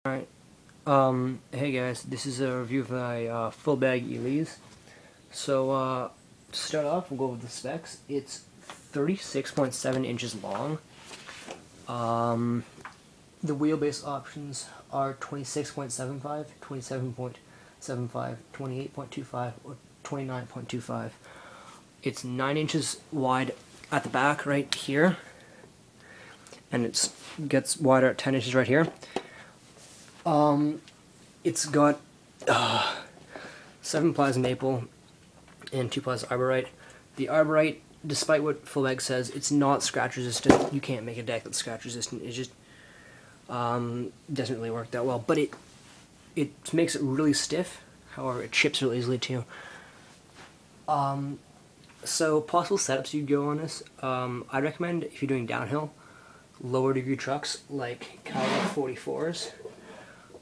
Alright, hey guys, this is a review of my Fullbag Elise. So, to start off, we'll go over the specs. It's 36.7 inches long. The wheelbase options are 26.75, 27.75, 28.25, or 29.25. It's 9 inches wide at the back right here, and it gets wider at 10 inches right here. It's got 7 plies of maple and 2 plies of arborite. The arborite, despite what Fullbag says, it's not scratch resistant. You can't make a deck that's scratch resistant. It just doesn't really work that well. But it makes it really stiff. However, it chips really easily too. So possible setups you go on this. I recommend if you're doing downhill, lower degree trucks like Caliber 44s.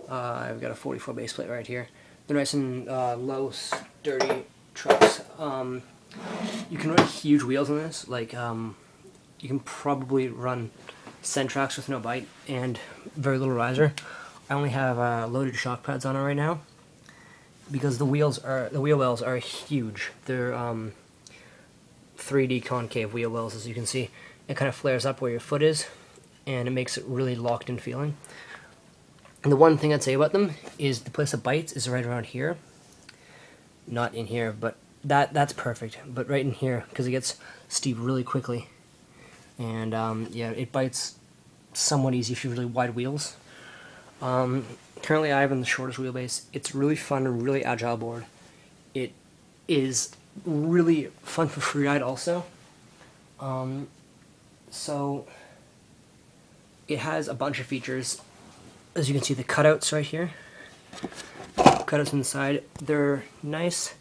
I've got a 44 base plate right here. They're nice and low, sturdy trucks. You can run huge wheels on this. Like you can probably run Centrax with no bite and very little riser. I only have loaded shock pads on it right now because the wheel wells are huge. They're 3D concave wheel wells, as you can see. It kind of flares up where your foot is, and it makes it really locked in feeling. And the one thing I'd say about them is the place it bites is right around here. Not in here, but that's perfect. But right in here, because it gets steep really quickly. And yeah, it bites somewhat easy if you have really wide wheels. Currently I have in the shortest wheelbase. It's really fun and really agile board. It is really fun for freeride also. So it has a bunch of features. As you can see, the cutouts right here, cutouts on the side, they're nice.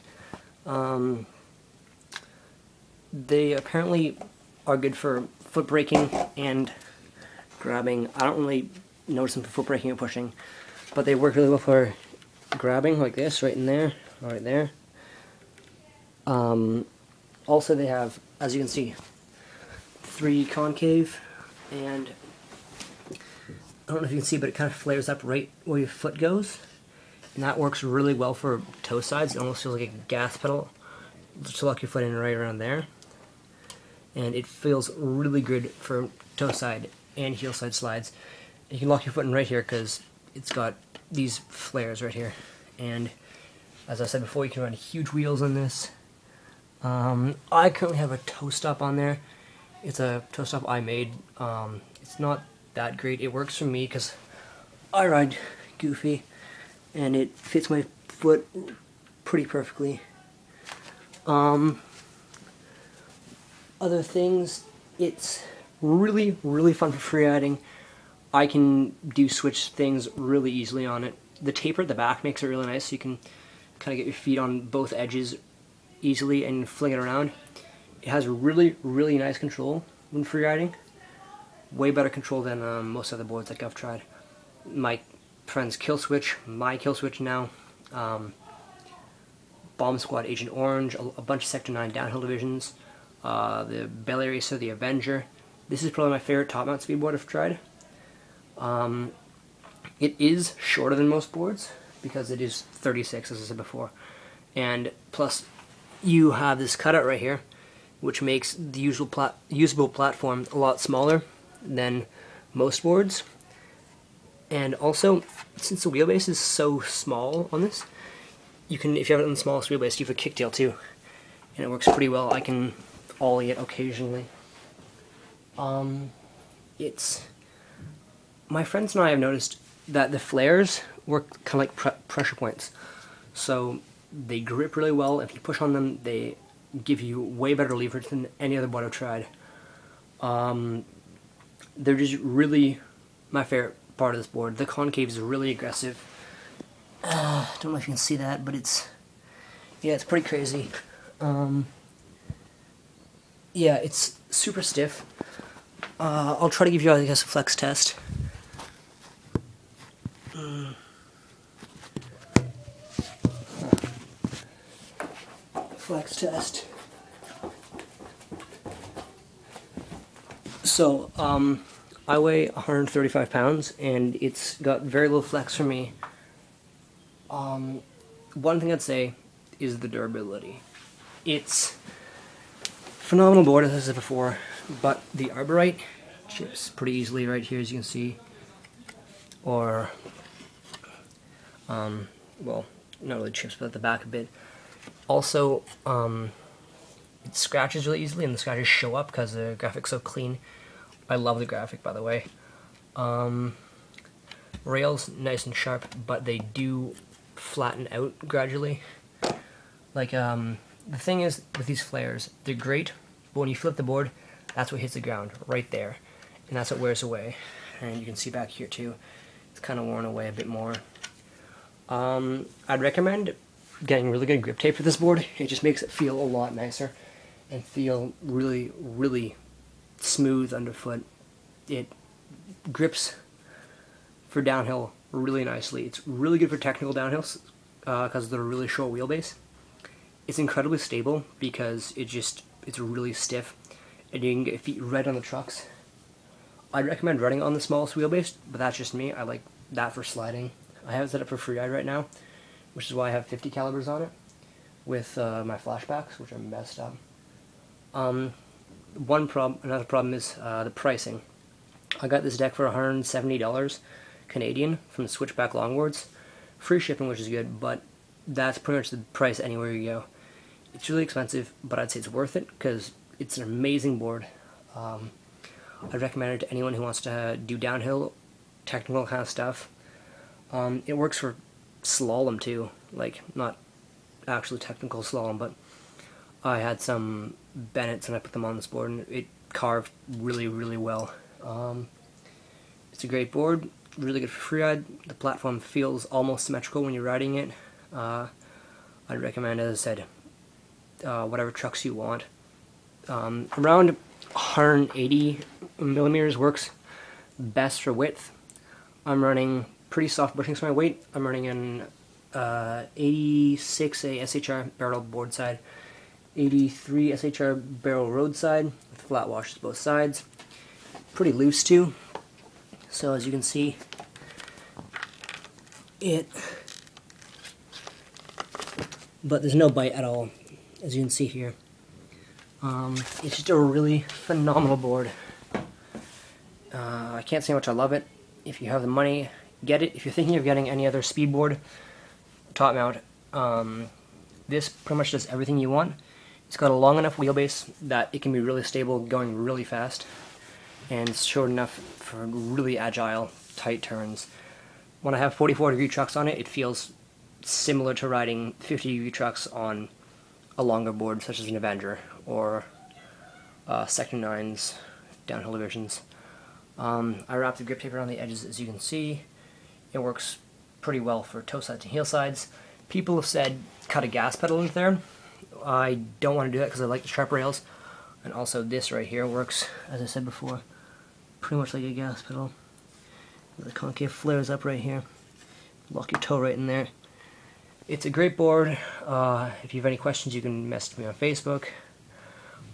They apparently are good for foot braking and grabbing. I don't really notice them for foot braking or pushing, but they work really well for grabbing, like this, right in there, right there. Also they have, as you can see, 3 concave, and I don't know if you can see, but it kind of flares up right where your foot goes, and that works really well for toe sides. It almost feels like a gas pedal. Just lock your foot in right around there, and it feels really good for toe side and heel side slides. And you can lock your foot in right here because it's got these flares right here, and as I said before, you can run huge wheels on this. I currently have a toe stop on there. It's a toe stop I made. It's not that great. It works for me because I ride goofy and it fits my foot pretty perfectly. Other things, it's really fun for freeriding. I can do switch things really easily on it. The taper at the back makes it really nice, so you can kind of get your feet on both edges easily and fling it around. It has really nice control when freeriding. Way better control than most other boards like I've tried. My friend's Kill Switch, my Kill Switch now, Bomb Squad Agent Orange, a bunch of Sector 9 downhill divisions, the Belly Racer, the Avenger. This is probably my favorite top mount speedboard I've tried. It is shorter than most boards because it is 36, as I said before. And plus, you have this cutout right here, which makes the usable platform a lot smaller than most boards. And also, since the wheelbase is so small on this, you can, if you have it on the smallest wheelbase, you have a kicktail too, and it works pretty well. I can ollie it occasionally. My friends and I have noticed that the flares work kind of like pressure points, so they grip really well. If you push on them, they give you way better leverage than any other board I've tried. They're just really my favorite part of this board. The concave is really aggressive. I don't know if you can see that, but it's pretty crazy. Yeah, it's super stiff. I'll try to give you, I guess, a flex test. Flex test. So, I weigh 135 pounds, and it's got very little flex for me. One thing I'd say is the durability. It's phenomenal board, as I said before, but the arborite chips pretty easily right here, as you can see. Or, well, not really chips, but at the back a bit. Also, it scratches really easily, and the scratches show up because the graphic's so clean. I love the graphic, by the way. Rails nice and sharp, but they do flatten out gradually. Like, the thing is with these flares, they're great, but when you flip the board, that's what hits the ground, right there. And that's what wears away. And you can see back here too, it's kind of worn away a bit more. I'd recommend getting really good grip tape for this board. It just makes it feel a lot nicer and feel really, really smooth underfoot. It grips for downhill really nicely. It's really good for technical downhills because they're a really short wheelbase. It's incredibly stable because it's really stiff and you can get your feet right on the trucks. I'd recommend running on the smallest wheelbase, but that's just me. I like that for sliding. I have it set up for freeride right now, which is why I have 50 calibers on it with my flashbacks, which are messed up. Another problem is the pricing. I got this deck for $170 Canadian from the Switchback Longboards. Free shipping, which is good, but that's pretty much the price anywhere you go. It's really expensive, but I'd say it's worth it because it's an amazing board. I'd recommend it to anyone who wants to do downhill, technical kind of stuff. It works for slalom too, like not actually technical slalom, but I had some Bennett's and I put them on this board and it carved really, really well. It's a great board, really good for freeride. The platform feels almost symmetrical when you're riding it. I'd recommend, as I said, whatever trucks you want. Around 180 millimeters works best for width. I'm running pretty soft bushings for my weight. I'm running an 86A SHR barrel board side, 83 SHR barrel roadside with flat washes both sides. Pretty loose too. So as you can see, but there's no bite at all, as you can see here. It's just a really phenomenal board. I can't say how much I love it. If you have the money, get it. If you're thinking of getting any other speedboard, top mount, this pretty much does everything you want. It's got a long enough wheelbase that it can be really stable, going really fast, and it's short enough for really agile, tight turns. When I have 44-degree trucks on it, it feels similar to riding 50-degree trucks on a longer board, such as an Avenger or Sector 9's downhill divisions. I wrapped the grip tape around the edges, as you can see. It works pretty well for toe sides and heel sides. People have said cut a gas pedal into there. I don't want to do that because I like the sharp rails. And also this right here works, as I said before, pretty much like a gas pedal. The concave flares up right here. Lock your toe right in there. It's a great board. If you have any questions, you can message me on Facebook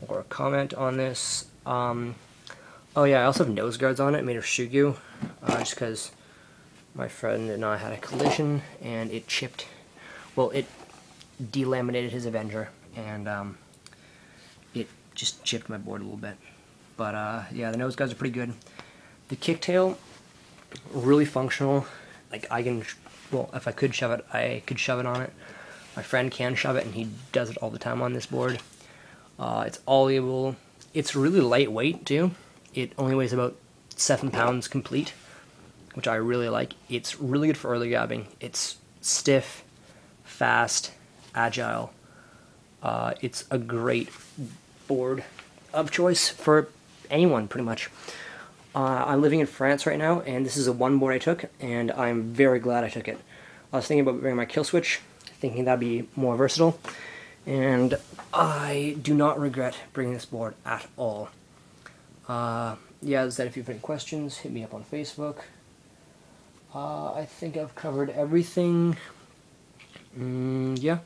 or comment on this. Oh yeah, I also have nose guards on it made of shoe goo, just because my friend and I had a collision and it chipped, well, it delaminated his Avenger and it just chipped my board a little bit. But yeah, the nose guards are pretty good. The kicktail, really functional. Like I can, well, if I could shove it, I could shove it on it. My friend can shove it and he does it all the time on this board. It's olliable. It's really lightweight too. It only weighs about 7 pounds complete, which I really like. It's really good for early gabbing. It's stiff, fast, agile. It's a great board of choice for anyone, pretty much. I'm living in France right now, and this is a one board I took, and I'm very glad I took it. I was thinking about bringing my kill switch, thinking that'd be more versatile, and I do not regret bringing this board at all. Yeah, as I said, if you have any questions, hit me up on Facebook. I think I've covered everything. Yeah.